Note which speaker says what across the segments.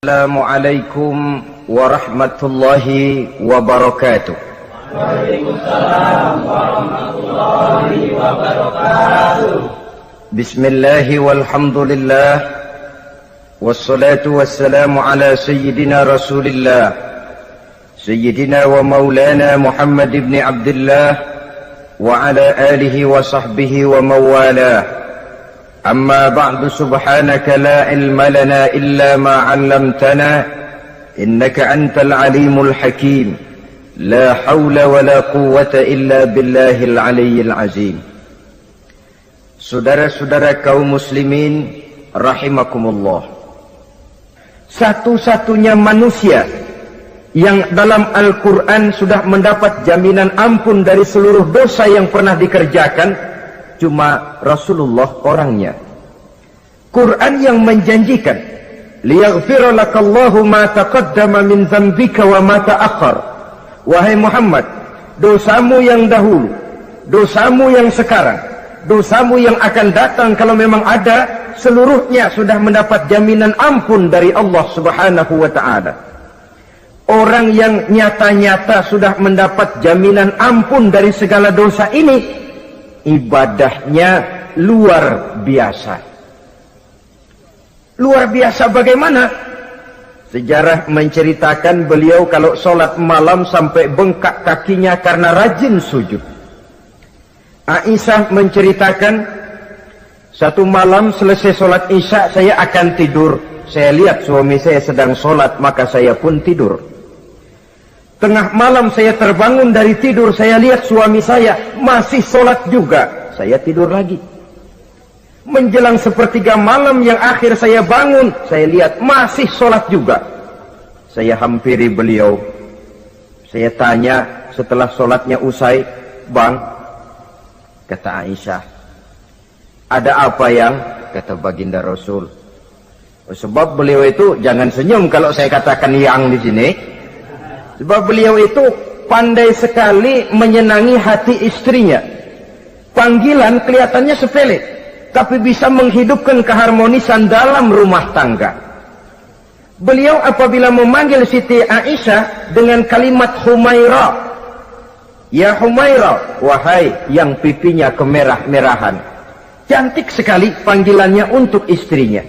Speaker 1: Assalamualaikum warahmatullahi wabarakatuh.
Speaker 2: Waalaikumsalam warahmatullahi wabarakatuh.
Speaker 1: Bismillahi walhamdulillah, wassalatu wassalamu ala sayyidina rasulillah, sayyidina wa maulana Muhammad ibn Abdullah wa ala alihi wa sahbihi wa mawalah. Amma ba'du, subhanaka la ilma lana illa ma 'allamtana innaka antal alimul hakim. La haula wa la quwwata illa billahil aliyyil azim. Saudara-saudara kaum muslimin rahimakumullah, satu-satunya manusia yang dalam Al-Quran sudah mendapat jaminan ampun dari seluruh dosa yang pernah dikerjakan cuma Rasulullah orangnya. Quran yang menjanjikan, liyaghfira lakallahu ma taqaddama min dzambika wa ma ta'akhkhar. Wahai Muhammad, dosamu yang dahulu, dosamu yang sekarang, dosamu yang akan datang kalau memang ada, seluruhnya sudah mendapat jaminan ampun dari Allah Subhanahu wa ta'ala. Orang yang nyata-nyata sudah mendapat jaminan ampun dari segala dosa ini, ibadahnya luar biasa. Luar biasa bagaimana? Sejarah menceritakan beliau kalau sholat malam sampai bengkak kakinya karena rajin sujud. Aisyah menceritakan, satu malam selesai sholat isya saya akan tidur. Saya lihat suami saya sedang sholat, maka saya pun tidur. Tengah malam saya terbangun dari tidur, saya lihat suami saya masih sholat juga. Saya tidur lagi. Menjelang sepertiga malam yang akhir saya bangun, saya lihat masih sholat juga. Saya hampiri beliau. Saya tanya setelah sholatnya usai, "Bang," kata Aisyah, "ada apa yang?" Kata baginda Rasul, "Sebab beliau itu," jangan senyum kalau saya katakan yang di sini, sebab beliau itu pandai sekali menyenangi hati istrinya. Panggilan kelihatannya sepele, tapi bisa menghidupkan keharmonisan dalam rumah tangga. Beliau apabila memanggil Siti Aisyah dengan kalimat Humaira, "Ya Humaira," wahai yang pipinya kemerah-merahan. Cantik sekali panggilannya untuk istrinya.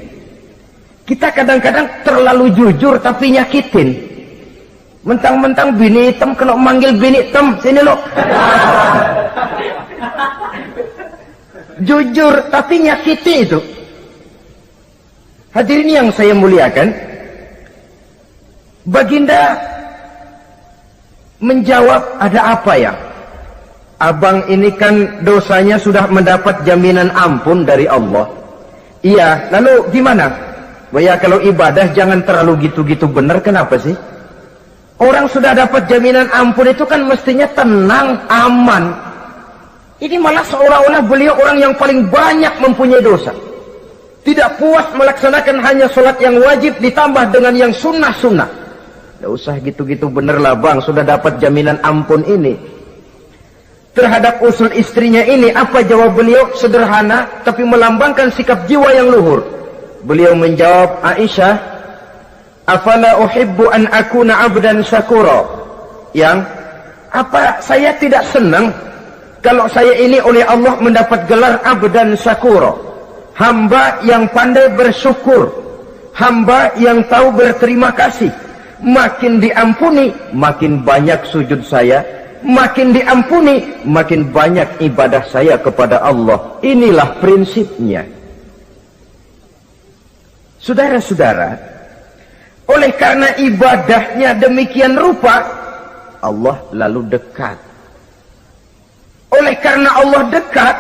Speaker 1: Kita kadang-kadang terlalu jujur tapi nyakitin. Mentang-mentang bini hitam kena manggil bini hitam, sini lo. Jujur tapi nyakiti itu. Hadirin yang saya muliakan, baginda menjawab, "Ada apa ya? Abang ini kan dosanya sudah mendapat jaminan ampun dari Allah." "Iya, lalu gimana?" "Ya kalau ibadah jangan terlalu gitu-gitu benar, kenapa sih? Orang sudah dapat jaminan ampun itu kan mestinya tenang, aman. Ini malah seolah-olah beliau orang yang paling banyak mempunyai dosa. Tidak puas melaksanakan hanya sholat yang wajib ditambah dengan yang sunnah-sunnah. Tidak usah gitu-gitu bener lah bang, sudah dapat jaminan ampun ini." Terhadap usul istrinya ini, apa jawab beliau? Sederhana, tapi melambangkan sikap jiwa yang luhur. Beliau menjawab, "Aisyah, afala uhibbu an akuna abdan syakura." Yang, apa saya tidak senang kalau saya ini oleh Allah mendapat gelar abdan syakura, hamba yang pandai bersyukur, hamba yang tahu berterima kasih. Makin diampuni, makin banyak sujud saya. Makin diampuni, makin banyak ibadah saya kepada Allah. Inilah prinsipnya. Saudara-saudara, oleh karena ibadahnya demikian rupa, Allah lalu dekat. Oleh karena Allah dekat,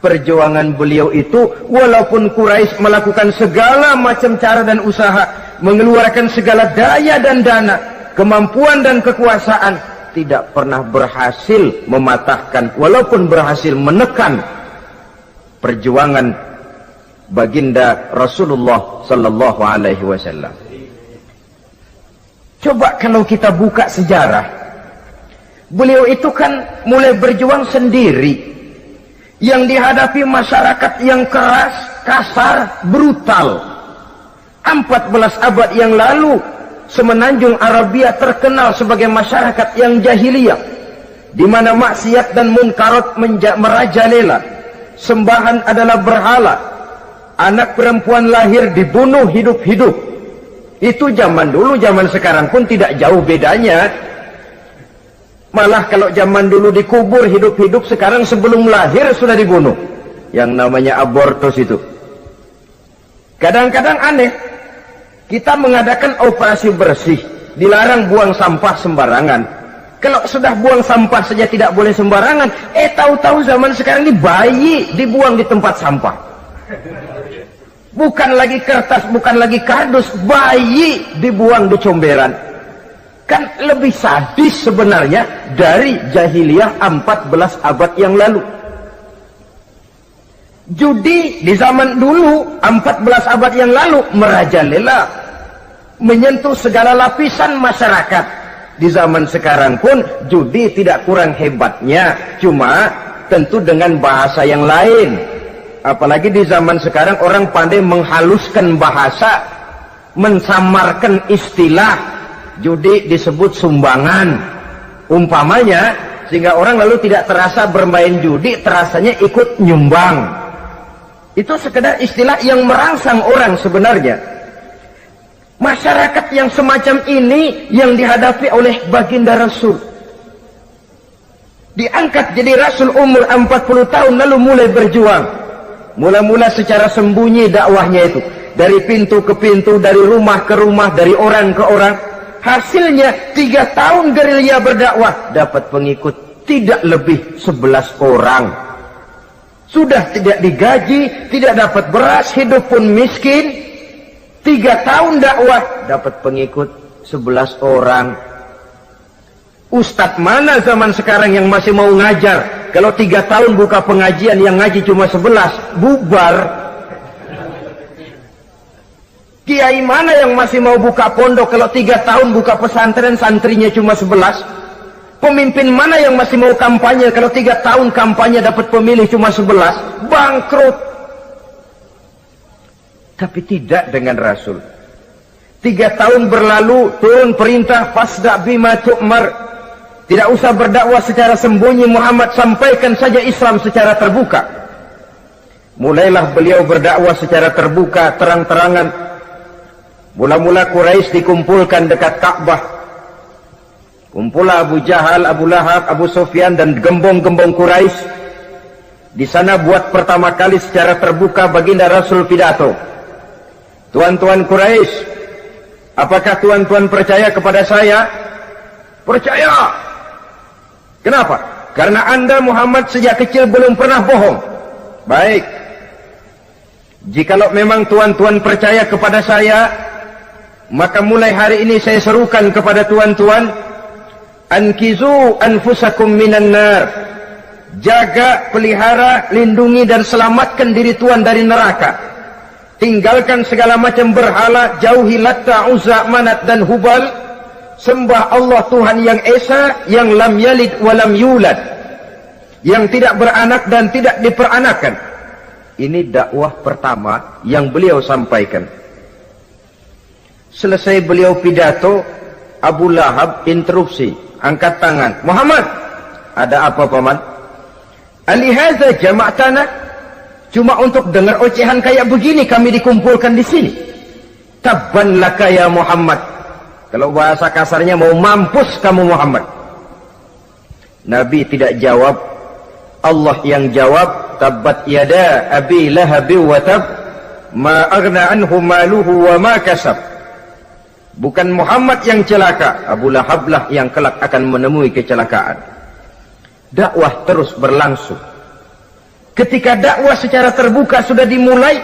Speaker 1: perjuangan beliau itu, walaupun Quraisy melakukan segala macam cara dan usaha, mengeluarkan segala daya dan dana, kemampuan dan kekuasaan, tidak pernah berhasil mematahkan, walaupun berhasil menekan perjuangan baginda Rasulullah sallallahu alaihi wasallam. Coba kalau kita buka sejarah, beliau itu kan mulai berjuang sendiri, yang dihadapi masyarakat yang keras, kasar, brutal. 14 abad yang lalu, semenanjung Arabia terkenal sebagai masyarakat yang jahiliyah, di mana maksiat dan munkarat merajalela. Sembahan adalah berhala. Anak perempuan lahir dibunuh hidup-hidup. Itu zaman dulu, zaman sekarang pun tidak jauh bedanya. Malah kalau zaman dulu dikubur hidup-hidup, sekarang sebelum lahir sudah dibunuh. Yang namanya abortus itu. Kadang-kadang aneh, kita mengadakan operasi bersih, dilarang buang sampah sembarangan. Kalau sudah buang sampah saja tidak boleh sembarangan, tahu-tahu zaman sekarang ini bayi dibuang di tempat sampah. Bukan lagi kertas, bukan lagi kardus, bayi dibuang di comberan. Kan lebih sadis sebenarnya dari jahiliyah 14 abad yang lalu. Judi di zaman dulu 14 abad yang lalu merajalela, menyentuh segala lapisan masyarakat. Di zaman sekarang pun judi tidak kurang hebatnya, cuma tentu dengan bahasa yang lain. Apalagi di zaman sekarang orang pandai menghaluskan bahasa, mensamarkan istilah. Judi disebut sumbangan umpamanya, sehingga orang lalu tidak terasa bermain judi, terasanya ikut nyumbang. Itu sekedar istilah yang merangsang orang sebenarnya. Masyarakat yang semacam ini yang dihadapi oleh baginda Rasul. Diangkat jadi Rasul umur 40 tahun lalu mulai berjuang. Mula-mula secara sembunyi dakwahnya itu. Dari pintu ke pintu, dari rumah ke rumah, dari orang ke orang. Hasilnya 3 tahun gerilya berdakwah, dapat pengikut tidak lebih 11 orang. Sudah tidak digaji, tidak dapat beras, hidup pun miskin. 3 tahun dakwah, dapat pengikut 11 orang. Ustadz mana zaman sekarang yang masih mau ngajar? Kalau 3 tahun buka pengajian, yang ngaji cuma 11, bubar. Kiai mana yang masih mau buka pondok? Kalau 3 tahun buka pesantren, santrinya cuma 11. Pemimpin mana yang masih mau kampanye? Kalau 3 tahun kampanye dapat pemilih cuma 11, bangkrut. Tapi tidak dengan Rasul. 3 tahun berlalu, turun perintah fasda bima tu'mar. Tidak usah berdakwah secara sembunyi, Muhammad sampaikan saja Islam secara terbuka. Mulailah beliau berdakwah secara terbuka, terang-terangan. Mula-mula Quraisy dikumpulkan dekat Ka'bah. Kumpulah Abu Jahal, Abu Lahab, Abu Sufyan dan gembong-gembong Quraisy. Di sana buat pertama kali secara terbuka baginda Rasul pidato. Tuan-tuan Quraisy, apakah tuan-tuan percaya kepada saya? Percaya. Kenapa? Karena Anda Muhammad sejak kecil belum pernah bohong. Baik. Jikalau memang tuan-tuan percaya kepada saya, maka mulai hari ini saya serukan kepada tuan-tuan, ankizu anfusakum minan nar. Jaga, pelihara, lindungi dan selamatkan diri tuan dari neraka. Tinggalkan segala macam berhala, jauhi Latta, Uzza, Manat dan Hubal. Sembah Allah Tuhan yang Esa, yang lam yalid walam yulad, yang tidak beranak dan tidak diperanakan. Ini dakwah pertama yang beliau sampaikan. Selesai beliau pidato, Abu Lahab interupsi, angkat tangan. Muhammad, ada apa paman? Alihadza jama'tana? Cuma untuk dengar ocehan kayak begini kami dikumpulkan di sini. Tabban laka ya Muhammad. Kalau bahasa kasarnya, mau mampus kamu Muhammad. Nabi tidak jawab, Allah yang jawab. Tabbat yada abi lahabi wa tab, ma aghna anhu maluhu wa ma kasab. Bukan Muhammad yang celaka, Abu Lahab lah yang kelak akan menemui kecelakaan. Dakwah terus berlangsung. Ketika dakwah secara terbuka sudah dimulai,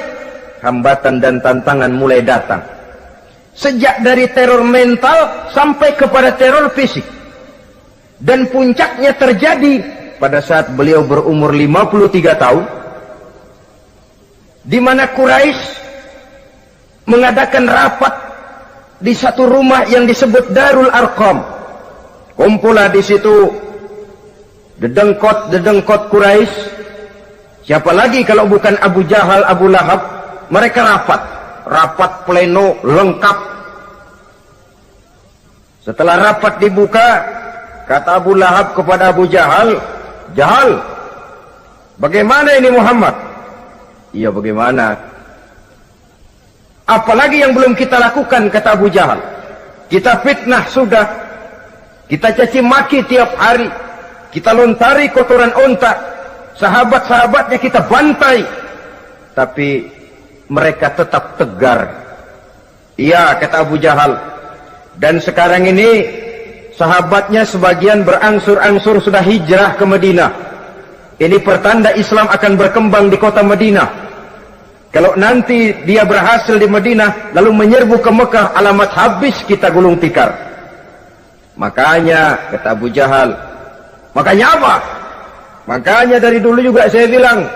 Speaker 1: hambatan dan tantangan mulai datang. Sejak dari teror mental sampai kepada teror fisik. Dan puncaknya terjadi pada saat beliau berumur 53 tahun, di mana Quraisy mengadakan rapat di satu rumah yang disebut Darul Arqam. Kumpulah di situ dedengkot Quraisy. Siapa lagi kalau bukan Abu Jahal, Abu Lahab? Mereka rapat. rapat pleno lengkap. Setelah rapat dibuka, kata Abu Lahab kepada Abu Jahal, "Jahal, bagaimana ini Muhammad?" "Iya, bagaimana? Apalagi yang belum kita lakukan," kata Abu Jahal. "Kita fitnah sudah, kita caci maki tiap hari, kita lontari kotoran onta, sahabat-sahabatnya kita bantai, tapi mereka tetap tegar." "Iya," kata Abu Jahal. "Dan sekarang ini sahabatnya sebagian berangsur-angsur sudah hijrah ke Madinah. Ini pertanda Islam akan berkembang di kota Madinah. Kalau nanti dia berhasil di Madinah lalu menyerbu ke Mekah, alamat habis kita gulung tikar." "Makanya," kata Abu Jahal. "Makanya apa?" "Makanya dari dulu juga saya bilang,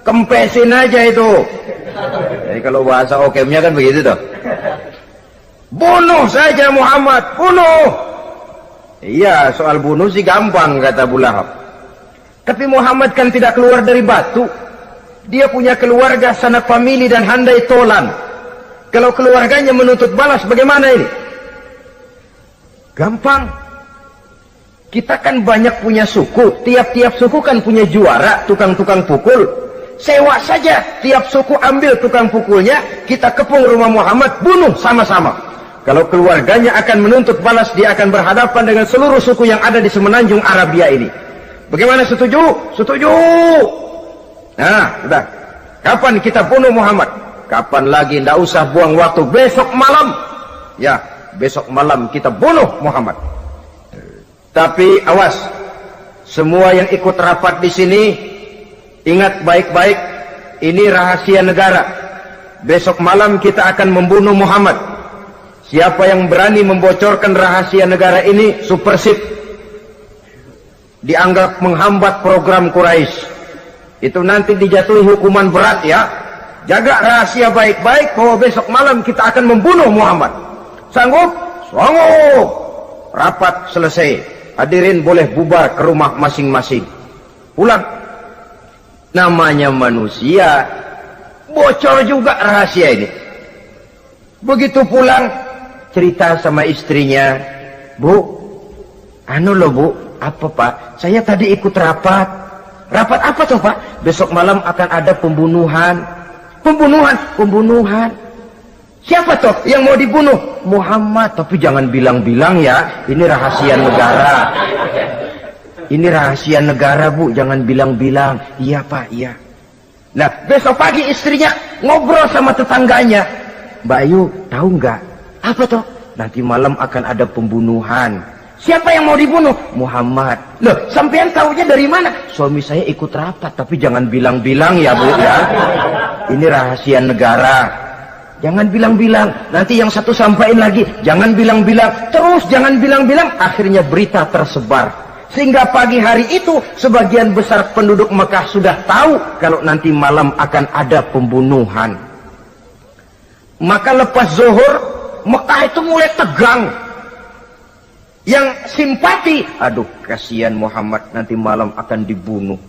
Speaker 1: kempesin aja itu." Jadi kalau bahasa okemnya kan begitu toh. "Bunuh saja Muhammad, bunuh." "Iya, soal bunuh sih gampang," kata Abu Lahab. "Tapi Muhammad kan tidak keluar dari batu. Dia punya keluarga, sanak famili dan handai tolan. Kalau keluarganya menuntut balas, bagaimana ini?" "Gampang. Kita kan banyak punya suku. Tiap-tiap suku kan punya juara, tukang-tukang pukul. Sewa saja, tiap suku ambil tukang pukulnya, kita kepung rumah Muhammad, bunuh sama-sama. Kalau keluarganya akan menuntut balas, dia akan berhadapan dengan seluruh suku yang ada di semenanjung Arabia ini. Bagaimana, setuju?" "Setuju." "Nah, sudah. Kapan kita bunuh Muhammad?" "Kapan lagi? Tidak usah buang waktu. Besok malam." "Ya, besok malam kita bunuh Muhammad. Tapi awas, semua yang ikut rapat di sini, ingat baik-baik, ini rahasia negara. Besok malam kita akan membunuh Muhammad. Siapa yang berani membocorkan rahasia negara ini, supersip. Dianggap menghambat program Quraisy. Itu nanti dijatuhi hukuman berat ya. Jaga rahasia baik-baik bahwa besok malam kita akan membunuh Muhammad. Sanggup?" "Sanggup." Rapat selesai. Hadirin boleh bubar ke rumah masing-masing. Pulang. Namanya manusia, bocor juga rahasia ini. Begitu pulang, cerita sama istrinya, "Bu, anu loh Bu." "Apa Pak?" "Saya tadi ikut rapat." "Rapat apa tuh Pak?" "Besok malam akan ada pembunuhan." "Pembunuhan?" "Pembunuhan." "Siapa tuh yang mau dibunuh?" "Muhammad." "Tapi jangan bilang-bilang ya, ini rahasia negara." "Ini rahasia negara Bu, jangan bilang-bilang." "Iya Pak, iya." Nah, besok pagi istrinya ngobrol sama tetangganya, "Mbak Ayu, tahu nggak?" "Apa tuh?" "Nanti malam akan ada pembunuhan." "Siapa yang mau dibunuh?" "Muhammad." "Loh, sampean tahunya dari mana?" "Suami saya ikut rapat." "Tapi jangan bilang-bilang ya Bu ya. Ini rahasia negara. Jangan bilang-bilang. Nanti yang satu sampaikan lagi, jangan bilang-bilang. Terus jangan bilang-bilang. Akhirnya berita tersebar. Sehingga pagi hari itu sebagian besar penduduk Mekah sudah tahu kalau nanti malam akan ada pembunuhan. Maka lepas zuhur, Mekah itu mulai tegang. Yang simpati, "Aduh, kasihan Muhammad, nanti malam akan dibunuh."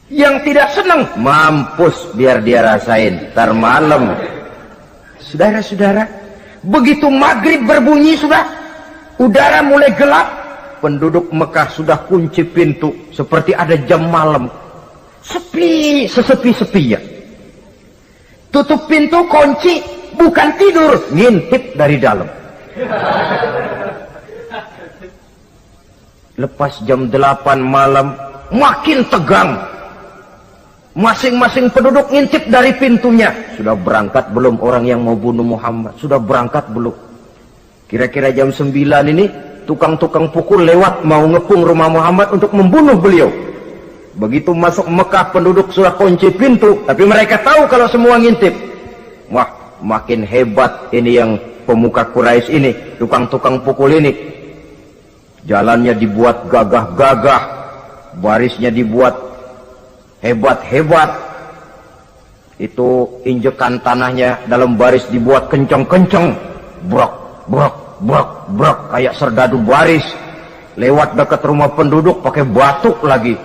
Speaker 1: Yang tidak senang, "Mampus, biar dia rasain, ntar malam." Saudara-saudara, begitu maghrib berbunyi sudah, udara mulai gelap, penduduk Mekah sudah kunci pintu, seperti ada jam malam. Sepi, sesepi-sepinya. Tutup pintu, kunci, bukan tidur, ngintip dari dalam. Lepas jam 8 malam, makin tegang. Masing-masing penduduk ngintip dari pintunya. Sudah berangkat belum orang yang mau bunuh Muhammad? Sudah berangkat belum? Kira-kira jam 9 ini, tukang-tukang pukul lewat mau ngepung rumah Muhammad untuk membunuh beliau. Begitu masuk Mekah, penduduk sudah kunci pintu, tapi mereka tahu kalau semua ngintip. Wah, makin hebat ini yang pemuka Quraisy ini, tukang-tukang pukul ini. Jalannya dibuat gagah-gagah, barisnya dibuat hebat-hebat. Itu injekan tanahnya dalam baris dibuat kenceng-kenceng, brok, brok, brok, brok, kayak serdadu baris. Lewat dekat rumah penduduk pakai batuk lagi.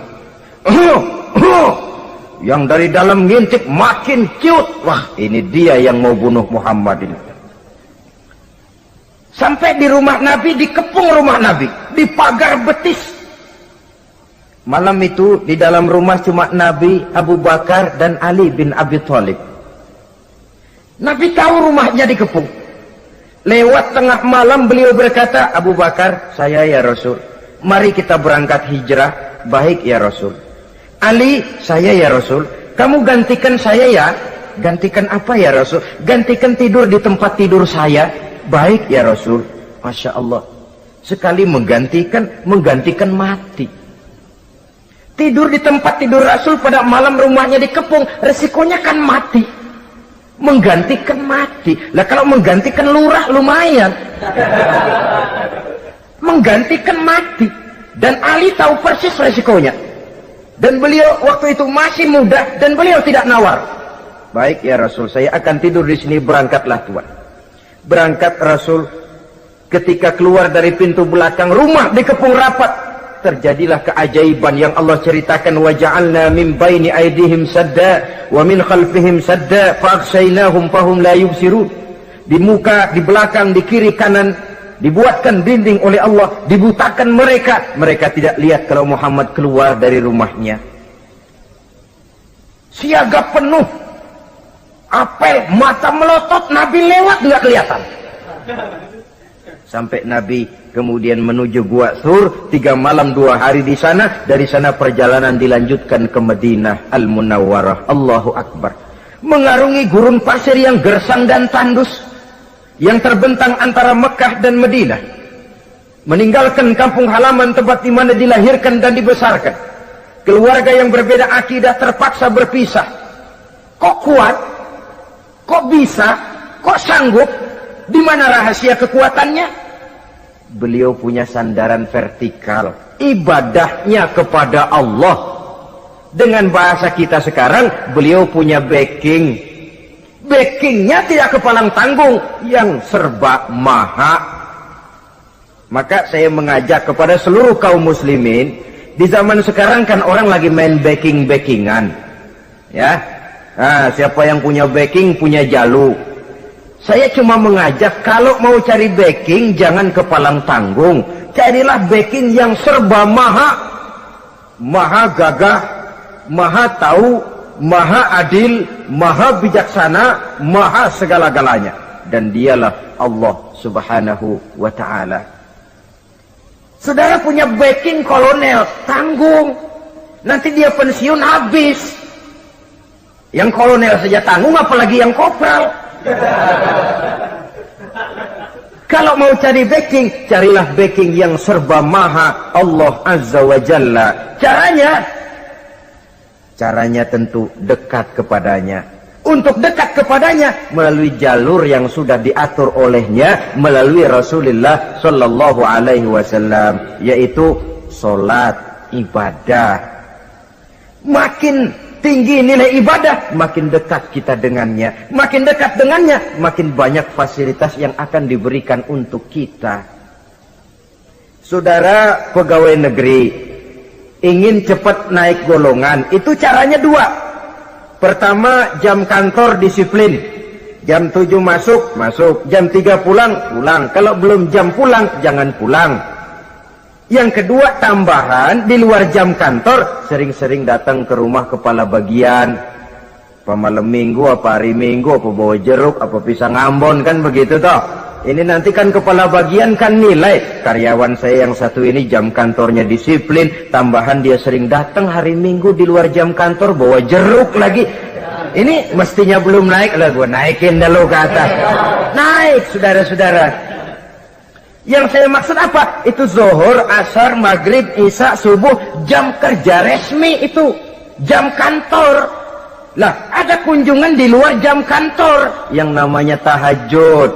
Speaker 1: yang dari dalam ngintip makin ciut. Wah, ini dia yang mau bunuh Muhammad ini. Sampai di rumah Nabi, dikepung rumah Nabi, di pagar betis. Malam itu di dalam rumah cuma Nabi, Abu Bakar dan Ali bin Abi Thalib. Nabi tahu rumahnya dikepung. Lewat tengah malam beliau berkata, Abu Bakar, saya ya Rasul, mari kita berangkat hijrah. Baik ya Rasul. Ali, saya ya Rasul, kamu gantikan saya ya. Gantikan apa ya Rasul? Gantikan tidur di tempat tidur saya. Baik ya Rasul. Masya Allah, sekali menggantikan mati. Tidur di tempat tidur Rasul pada malam rumahnya dikepung, resikonya kan mati. Menggantikan mati. Lah kalau menggantikan lurah lumayan. Menggantikan mati. Dan Ali tahu persis resikonya. Dan beliau waktu itu masih muda dan beliau tidak nawar. Baik ya Rasul, saya akan tidur di sini, berangkatlah Tuhan. Berangkat Rasul, ketika keluar dari pintu belakang rumah dikepung rapat, terjadilah keajaiban yang Allah ceritakan, wa ja'alna min baini aydihim sadda wa min khalfihim sadda fa aghshaynahum fahum la yubsirun. Di muka, di belakang, di kiri kanan dibuatkan dinding oleh Allah, dibutakan mereka tidak lihat kalau Muhammad keluar dari rumahnya. Siaga penuh, apel, mata melotot, Nabi lewat nggak kelihatan. Sampai Nabi kemudian menuju Gua Thur, 3 malam 2 hari di sana. Dari sana perjalanan dilanjutkan ke Madinah Al-Munawwarah. Allahu Akbar. Mengarungi gurun pasir yang gersang dan tandus, yang terbentang antara Mekah dan Madinah, meninggalkan kampung halaman tempat di mana dilahirkan dan dibesarkan. Keluarga yang berbeda akidah terpaksa berpisah. Kok kuat? Kok bisa? Kok sanggup? Di mana rahasia kekuatannya? Beliau punya sandaran vertikal, ibadahnya kepada Allah. Dengan bahasa kita sekarang, beliau punya backing. Backingnya tidak kepalang tanggung, yang serba maha. Maka saya mengajak kepada seluruh kaum muslimin, di zaman sekarang kan orang lagi main backingan, ya. Nah, siapa yang punya backing punya jalu. Saya cuma mengajak, kalau mau cari backing jangan kepalang tanggung, carilah backing yang serba maha, maha gagah, maha tahu, maha adil, maha bijaksana, maha segala-galanya. Dan dialah Allah subhanahu wa ta'ala. Saudara punya backing kolonel, tanggung. Nanti dia pensiun habis. Yang kolonel saja tanggung, apalagi yang kopral. Kalau mau cari backing, carilah backing yang serba maha, Allah azza wa jalla. Caranya tentu dekat kepadanya. Untuk dekat kepadanya melalui jalur yang sudah diatur olehnya, melalui Rasulullah sallallahu alaihi wasallam, yaitu salat, ibadah. Makin tinggi nilai ibadah, makin dekat kita dengannya. Makin dekat dengannya, makin banyak fasilitas yang akan diberikan untuk kita. Saudara pegawai negeri ingin cepat naik golongan, itu caranya 2. Pertama, jam kantor disiplin. Jam 7 masuk, jam 3 pulang. Kalau belum jam pulang, jangan pulang. Yang kedua, tambahan, di luar jam kantor, sering-sering datang ke rumah kepala bagian. Apa malam minggu, apa hari minggu, apa bawa jeruk, apa pisang Ambon, kan begitu toh. Ini nanti kan kepala bagian kan nilai, karyawan saya yang satu ini jam kantornya disiplin, tambahan dia sering datang hari minggu di luar jam kantor bawa jeruk lagi. Ini mestinya belum naik, lah gua naikin dulu ke atas. Naik, saudara-saudara. Yang saya maksud apa? Itu zuhur, asar, maghrib, isya, subuh, jam kerja resmi itu, jam kantor. Lah, ada kunjungan di luar jam kantor, yang namanya tahajud,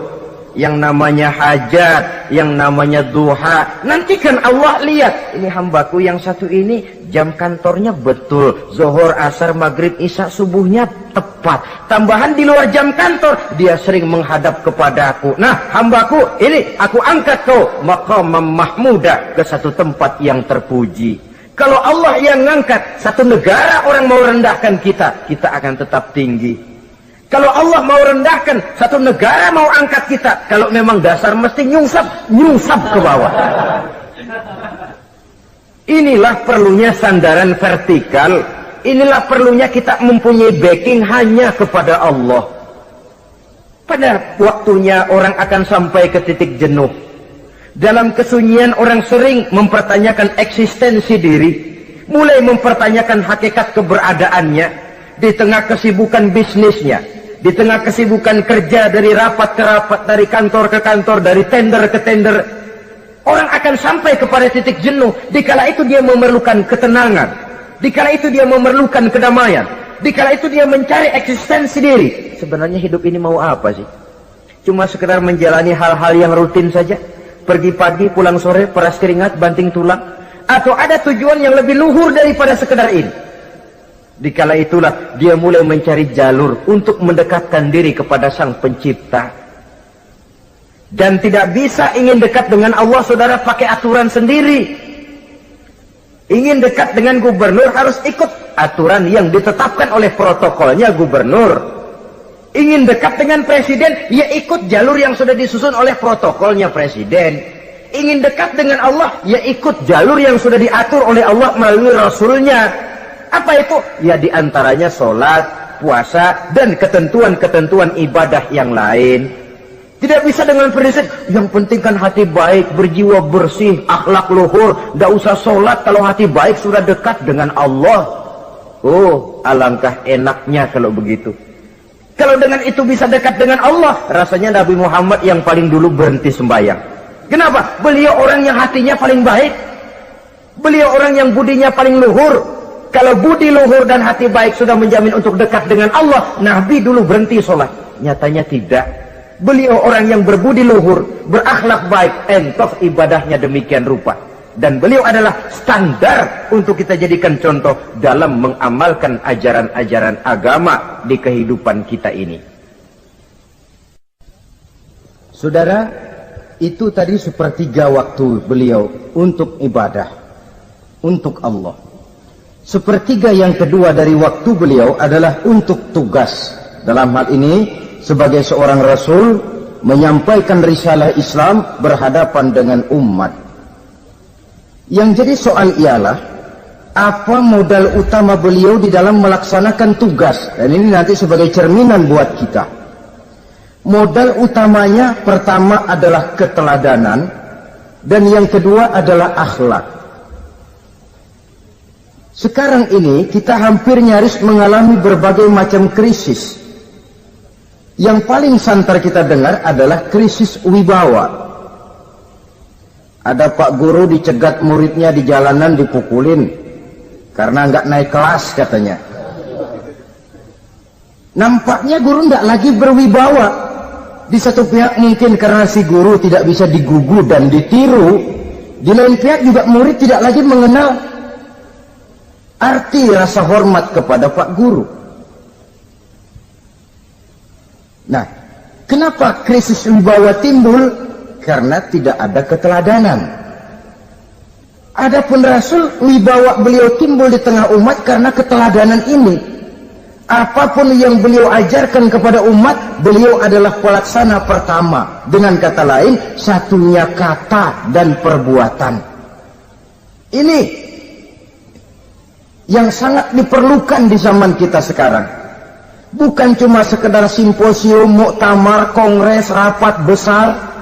Speaker 1: yang namanya hajat, yang namanya duha. Nanti kan Allah lihat, ini hambaku yang satu ini jam kantornya betul, zuhur, asar, maghrib, isya, subuhnya tepat. Tambahan di luar jam kantor, dia sering menghadap kepadaku. Nah, hambaku ini aku angkat kau maqamam mahmudah, ke satu tempat yang terpuji. Kalau Allah yang ngangkat, satu negara orang mau rendahkan kita, kita akan tetap tinggi. Kalau Allah mau rendahkan, satu negara mau angkat kita, kalau memang dasar mesti nyungsap ke bawah. Inilah perlunya sandaran vertikal. Inilah perlunya kita mempunyai backing hanya kepada Allah. Pada waktunya orang akan sampai ke titik jenuh. Dalam kesunyian orang sering mempertanyakan eksistensi diri, mulai mempertanyakan hakikat keberadaannya, di tengah kesibukan bisnisnya, di tengah kesibukan kerja dari rapat ke rapat, dari kantor ke kantor, dari tender ke tender. Orang akan sampai kepada titik jenuh, dikala itu dia memerlukan ketenangan, dikala itu dia memerlukan kedamaian, dikala itu dia mencari eksistensi diri. Sebenarnya hidup ini mau apa sih? Cuma sekedar menjalani hal-hal yang rutin saja? Pergi pagi, pulang sore, peras keringat, banting tulang? Atau ada tujuan yang lebih luhur daripada sekedar ini? Dikala itulah dia mulai mencari jalur untuk mendekatkan diri kepada Sang Pencipta. Dan tidak bisa ingin dekat dengan Allah, saudara, pakai aturan sendiri. Ingin dekat dengan gubernur harus ikut aturan yang ditetapkan oleh protokolnya gubernur. Ingin dekat dengan presiden, ya ikut jalur yang sudah disusun oleh protokolnya presiden. Ingin dekat dengan Allah, ya ikut jalur yang sudah diatur oleh Allah melalui Rasulnya. Apa itu? Ya diantaranya sholat, puasa, dan ketentuan-ketentuan ibadah yang lain. Tidak bisa dengan prinsip, yang penting kan hati baik, berjiwa bersih, akhlak luhur, tidak usah sholat kalau hati baik sudah dekat dengan Allah. Oh, alangkah enaknya kalau begitu. Kalau dengan itu bisa dekat dengan Allah, rasanya Nabi Muhammad yang paling dulu berhenti sembahyang. Kenapa? Beliau orang yang hatinya paling baik. Beliau orang yang budinya paling luhur. Kalau budi luhur dan hati baik sudah menjamin untuk dekat dengan Allah, Nabi dulu berhenti sholat. Nyatanya tidak. Beliau orang yang berbudi luhur, berakhlak baik, entoh ibadahnya demikian rupa. Dan beliau adalah standar untuk kita jadikan contoh dalam mengamalkan ajaran-ajaran agama di kehidupan kita ini. Saudara, itu tadi sepertiga waktu beliau untuk ibadah, untuk Allah. Sepertiga yang kedua dari waktu beliau adalah untuk tugas. Dalam hal ini, sebagai seorang Rasul, menyampaikan risalah Islam berhadapan dengan umat. Yang jadi soal ialah, apa modal utama beliau di dalam melaksanakan tugas? Dan ini nanti sebagai cerminan buat kita. Modal utamanya pertama adalah keteladanan, dan yang kedua adalah akhlak. Sekarang ini kita hampir nyaris mengalami berbagai macam krisis. Yang paling santer kita dengar adalah krisis wibawa. Ada pak guru dicegat muridnya di jalanan, dipukulin karena nggak naik kelas katanya. Nampaknya guru nggak lagi berwibawa. Di satu pihak mungkin karena si guru tidak bisa digugu dan ditiru. Di lain pihak juga murid tidak lagi mengenal arti rasa hormat kepada pak guru. Nah, kenapa krisis wibawa timbul? Karena tidak ada keteladanan. Adapun Rasul, wibawa beliau timbul di tengah umat karena keteladanan ini. Apapun yang beliau ajarkan kepada umat, beliau adalah pelaksana pertama. Dengan kata lain, satunya kata dan perbuatan. Ini yang sangat diperlukan di zaman kita sekarang. Bukan cuma sekedar simposium, muktamar, kongres, rapat besar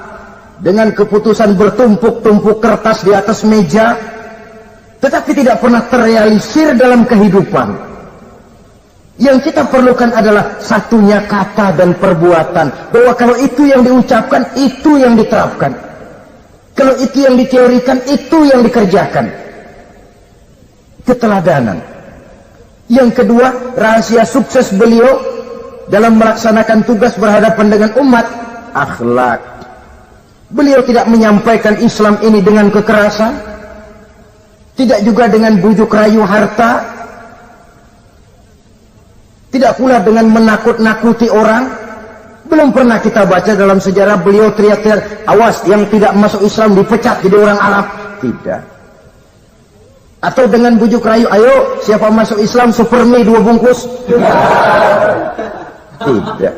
Speaker 1: dengan keputusan bertumpuk-tumpuk kertas di atas meja, tetapi tidak pernah terrealisir dalam kehidupan. Yang kita perlukan adalah satunya kata dan perbuatan, bahwa kalau itu yang diucapkan, itu yang diterapkan. Kalau itu yang diteorikan, itu yang dikerjakan. Keteladanan. Yang kedua, rahasia sukses beliau dalam melaksanakan tugas berhadapan dengan umat, akhlak. Beliau tidak menyampaikan Islam ini dengan kekerasan, tidak juga dengan bujuk rayu harta, tidak pula dengan menakut-nakuti orang. Belum pernah kita baca dalam sejarah beliau teriak-teriak, awas yang tidak masuk Islam dipecat jadi orang Arab. Tidak. Atau dengan bujuk rayu, ayo siapa masuk Islam super mie 2 bungkus? Tidak.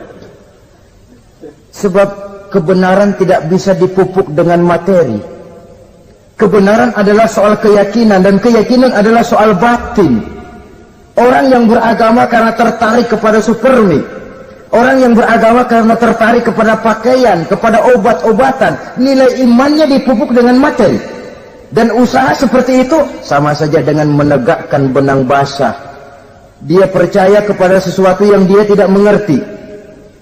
Speaker 1: Sebab kebenaran tidak bisa dipupuk dengan materi. Kebenaran adalah soal keyakinan, dan keyakinan adalah soal batin. Orang yang beragama karena tertarik kepada super mie, orang yang beragama karena tertarik kepada pakaian, kepada obat-obatan, nilai imannya dipupuk dengan materi. Dan usaha seperti itu sama saja dengan menegakkan benang basah. Dia percaya kepada sesuatu yang dia tidak mengerti.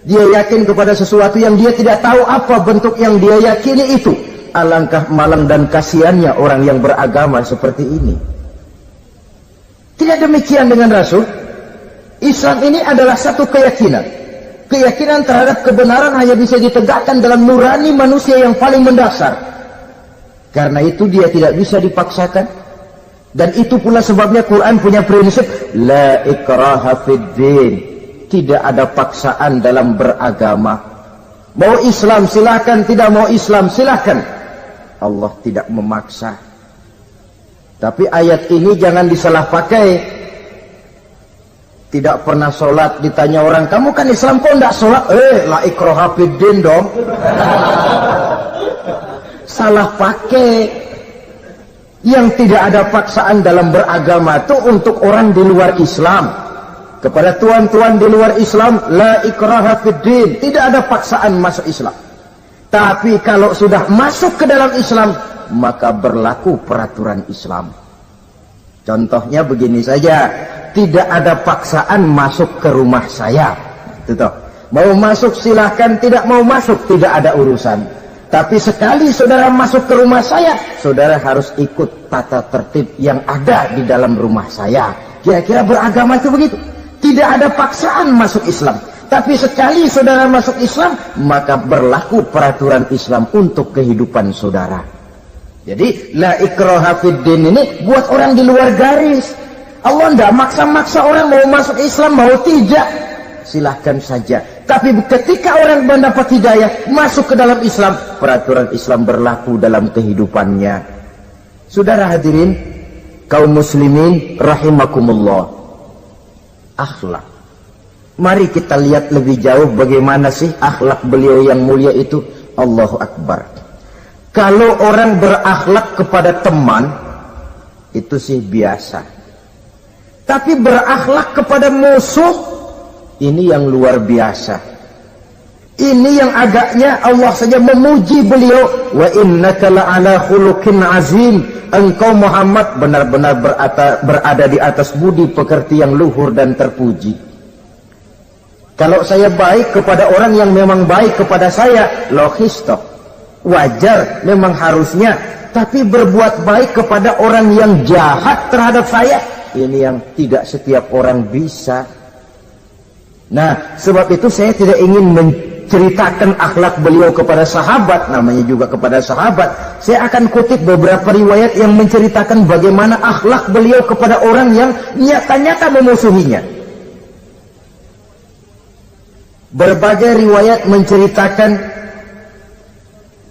Speaker 1: Dia yakin kepada sesuatu yang dia tidak tahu apa bentuk yang dia yakini itu. Alangkah malang dan kasihannya orang yang beragama seperti ini. Tidak demikian dengan Rasul. Islam ini adalah satu keyakinan. Keyakinan terhadap kebenaran hanya bisa ditegakkan dalam nurani manusia yang paling mendasar. Karena itu dia tidak bisa dipaksakan. Dan itu pula sebabnya Quran punya prinsip la ikraha fiddin. Tidak ada paksaan dalam beragama. Mau Islam silakan, tidak mau Islam silakan. Allah tidak memaksa. Tapi ayat ini jangan disalah pakai. Tidak pernah sholat, ditanya orang, kamu kan Islam kok enggak sholat? La ikraha fiddin dong. Salah pakai. Yang tidak ada paksaan dalam beragama itu untuk orang di luar Islam. Kepada tuan-tuan di luar Islam, la ikraha fiddin, tidak ada paksaan masuk Islam. Tapi kalau sudah masuk ke dalam Islam, maka berlaku peraturan Islam. Contohnya begini saja, tidak ada paksaan masuk ke rumah saya. Itu. Mau masuk silahkan, tidak mau masuk tidak ada urusan. Tapi sekali saudara masuk ke rumah saya, saudara harus ikut tata tertib yang ada di dalam rumah saya. Kira-kira beragama itu begitu. Tidak ada paksaan masuk Islam. Tapi sekali saudara masuk Islam, maka berlaku peraturan Islam untuk kehidupan saudara. Jadi, la ikraha fiddin ini buat orang di luar garis. Allah tidak maksa-maksa orang mau masuk Islam, mau tidak. Silahkan saja. Tapi ketika orang mendapat hidayah, masuk ke dalam Islam, peraturan Islam berlaku dalam kehidupannya. Saudara hadirin, kaum muslimin rahimakumullah. Akhlak. Mari kita lihat lebih jauh bagaimana sih akhlak beliau yang mulia itu. Allahu Akbar. Kalau orang berakhlak kepada teman, itu sih biasa. Tapi berakhlak kepada musuh, ini yang luar biasa. Ini yang agaknya Allah saja memuji beliau. Wa innaka la'ala khuluqin azim. Engkau Muhammad benar-benar berada di atas budi pekerti yang luhur dan terpuji. Kalau saya baik kepada orang yang memang baik kepada saya, logis toh, wajar, memang harusnya. Tapi berbuat baik kepada orang yang jahat terhadap saya, ini yang tidak setiap orang bisa. Nah, sebab itu saya tidak ingin menceritakan akhlak beliau kepada sahabat, namanya juga kepada sahabat. Saya akan kutip beberapa riwayat yang menceritakan bagaimana akhlak beliau kepada orang yang nyata-nyata memusuhinya. Berbagai riwayat menceritakan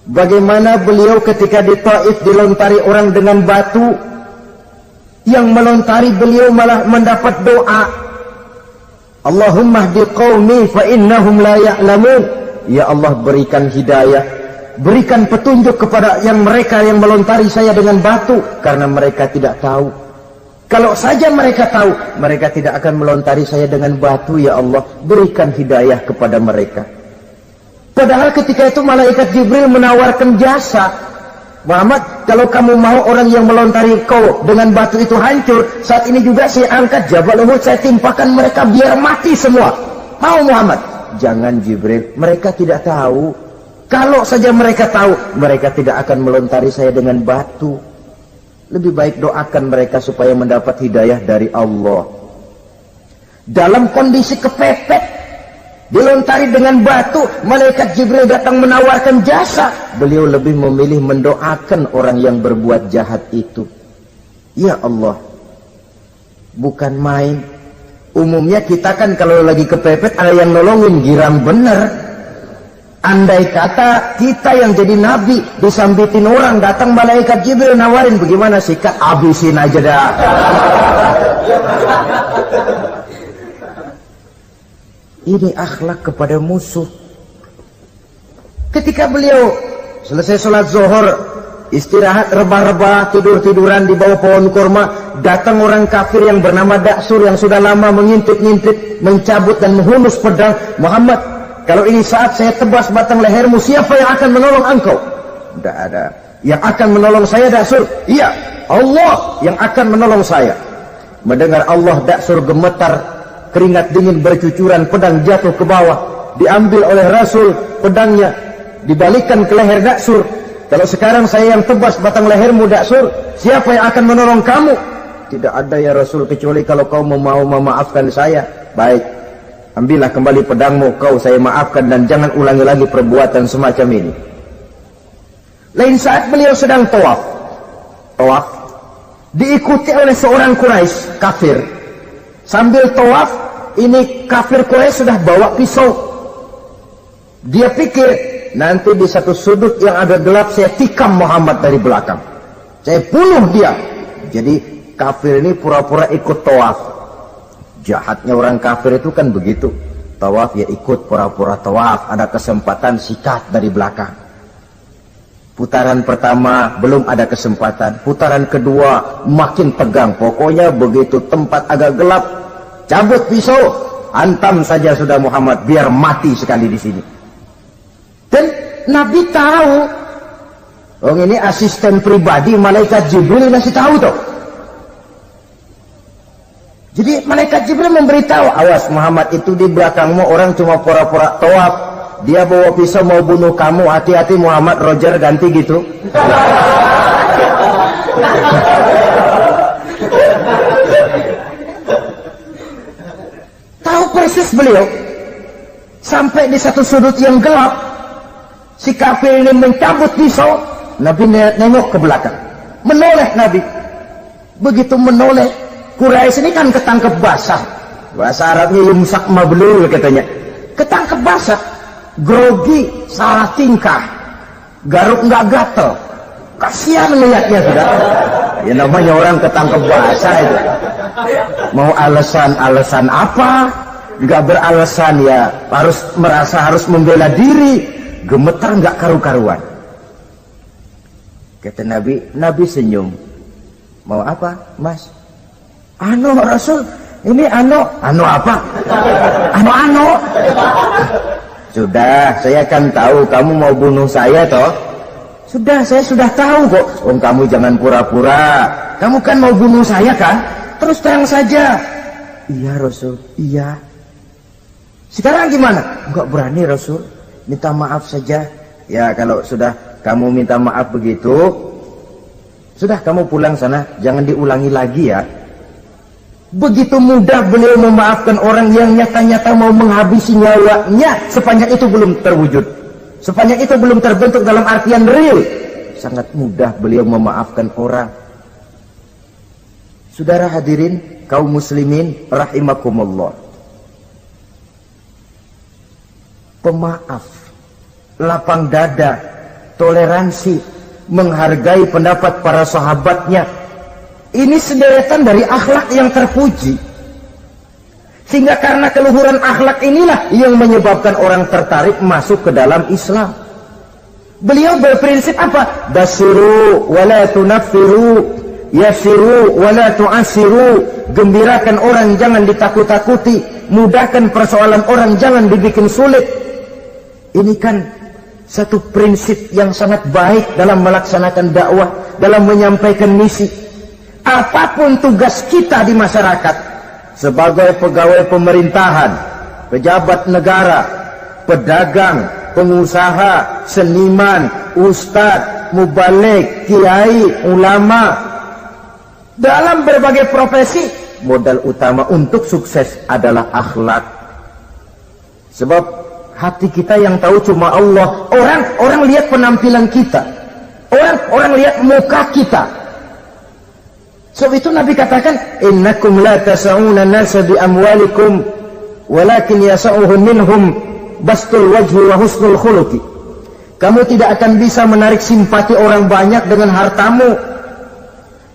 Speaker 1: bagaimana beliau ketika di Taif dilontari orang dengan batu, yang melontari beliau malah mendapat doa, Allahumma hdi qaumi fa innahum la ya'lamun. Ya Allah, berikan hidayah, berikan petunjuk kepada yang mereka yang melontari saya dengan batu, karena mereka tidak tahu. Kalau saja mereka tahu, mereka tidak akan melontari saya dengan batu. Ya Allah, berikan hidayah kepada mereka. Padahal ketika itu malaikat Jibril menawarkan jasa, Muhammad, kalau kamu mau orang yang melontari kau dengan batu itu hancur, saat ini juga saya angkat Jabal Uhud, saya timpakan mereka biar mati semua. Mau Muhammad? Jangan Jibril, mereka tidak tahu. Kalau saja mereka tahu, mereka tidak akan melontari saya dengan batu. Lebih baik doakan mereka supaya mendapat hidayah dari Allah. Dalam kondisi kepepet, dilontari dengan batu, malaikat Jibril datang menawarkan jasa. Beliau lebih memilih mendoakan orang yang berbuat jahat itu. Ya Allah, bukan main. Umumnya kita kan kalau lagi kepepet ada yang nolongin, girang bener. Andai kata kita yang jadi nabi disambitin orang, datang malaikat Jibril nawarin, bagaimana sikat? Habisin aja dah. Ini akhlak kepada musuh. Ketika beliau selesai sholat zuhur, istirahat rebah-rebah, tidur-tiduran di bawah pohon kurma, datang orang kafir yang bernama Daksur yang sudah lama mengintip-ngintip, mencabut dan menghunus pedang. Muhammad, kalau ini saat saya tebas batang lehermu, siapa yang akan menolong engkau? Tidak ada. Yang akan menolong saya Daksur? Iya, Allah yang akan menolong saya. Mendengar Allah, Daksur gemetar, keringat dingin bercucuran, pedang jatuh ke bawah, diambil oleh Rasul pedangnya, dibalikkan ke leher Daksur. Kalau sekarang saya yang tebas batang lehermu Daksur, siapa yang akan menolong kamu? Tidak ada ya Rasul, kecuali kalau kau mau memaafkan saya. Baik, ambillah kembali pedangmu, kau saya maafkan, dan jangan ulangi lagi perbuatan semacam ini. Lain saat beliau sedang tawaf, diikuti oleh seorang Quraisy kafir. Sambil tawaf, ini kafir Quraisy sudah bawa pisau. Dia pikir, nanti di satu sudut yang agak gelap saya tikam Muhammad dari belakang, saya bunuh dia. Jadi kafir ini pura-pura ikut tawaf. Jahatnya orang kafir itu kan begitu, tawaf ya ikut pura-pura tawaf, ada kesempatan sikat dari belakang. Putaran pertama belum ada kesempatan, putaran kedua makin tegang. Pokoknya begitu tempat agak gelap, cabut pisau, hantam saja sudah Muhammad, biar mati sekali di sini. Dan Nabi tahu, oh ini asisten pribadi malaikat Jibril masih tahu toh. Jadi malaikat Jibril memberitahu, awas Muhammad, itu di belakangmu orang cuma pura-pura tawaf, dia bawa pisau mau bunuh kamu, hati-hati Muhammad. Roger ganti gitu. Tahu persis beliau. Sampai di satu sudut yang gelap, si kafir ini mencabut pisau. Nabi nengok ke belakang, menoleh Nabi. Begitu menoleh, Quraisy ini kan ketangkep basah, bahasa Arabnya yumsak mablul katanya, ketangkep basah, grogi, salah tingkah, garuk nggak gatel, kasihan melihatnya sudah. Ya namanya orang ketangkep basah itu, mau alasan apa? Nggak beralasan ya, harus merasa harus membela diri, gemetar nggak karu-karuan. Kata Nabi senyum. Mau apa, Mas? Anu Rasul, ini anu apa? Anu. Sudah, saya kan tahu kamu mau bunuh saya toh. Sudah, saya sudah tahu kok. Kamu jangan pura-pura. Kamu kan mau bunuh saya kan? Terus terang saja. Iya Rasul, iya. Sekarang gimana? Enggak berani Rasul. Minta maaf saja. Ya kalau sudah kamu minta maaf begitu, sudah kamu pulang sana, jangan diulangi lagi ya. Begitu mudah beliau memaafkan orang yang nyata-nyata mau menghabisi nyawanya, sepanjang itu belum terwujud, sepanjang itu belum terbentuk dalam artian real. Sangat mudah beliau memaafkan orang. Saudara hadirin kaum muslimin rahimakumullah, pemaaf, lapang dada, toleransi, menghargai pendapat para sahabatnya, ini sederetan dari akhlak yang terpuji. Sehingga karena keluhuran akhlak inilah yang menyebabkan orang tertarik masuk ke dalam Islam. Beliau berprinsip apa? Basiru wala tunaffiru, yasiru wala tu'asiru. Gembirakan orang, jangan ditakut-takuti. Mudahkan persoalan orang, jangan dibikin sulit. Ini kan satu prinsip yang sangat baik dalam melaksanakan dakwah, dalam menyampaikan misi. Apapun tugas kita di masyarakat, sebagai pegawai pemerintahan, pejabat negara, pedagang, pengusaha, seniman, ustadz, mubalik, kiai, ulama, dalam berbagai profesi, modal utama untuk sukses adalah akhlak. Sebab hati kita yang tahu cuma Allah. Orang lihat penampilan kita, orang lihat muka kita. Sebab itu Nabi katakan, innakum la tas'una nasa bi amwalikum walakin yas'uhum minhum bastul wajhi wa husnul khuluqi. Kamu tidak akan bisa menarik simpati orang banyak dengan hartamu,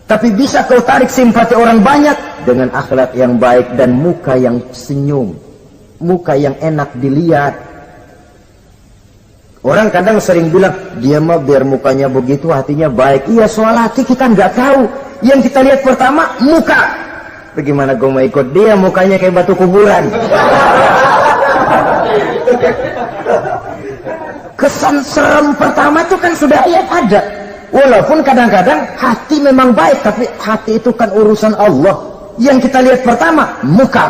Speaker 1: tapi bisa kau tarik simpati orang banyak dengan akhlak yang baik dan muka yang senyum, muka yang enak dilihat. Orang kadang sering bilang, dia mah biar mukanya begitu hatinya baik. Iya, soal hati kita nggak tahu. Yang kita lihat pertama muka. Bagaimana gue mau ikut dia, mukanya kayak batu kuburan. Kesan serem pertama itu kan sudah ada. Walaupun kadang-kadang hati memang baik, tapi hati itu kan urusan Allah. Yang kita lihat pertama muka.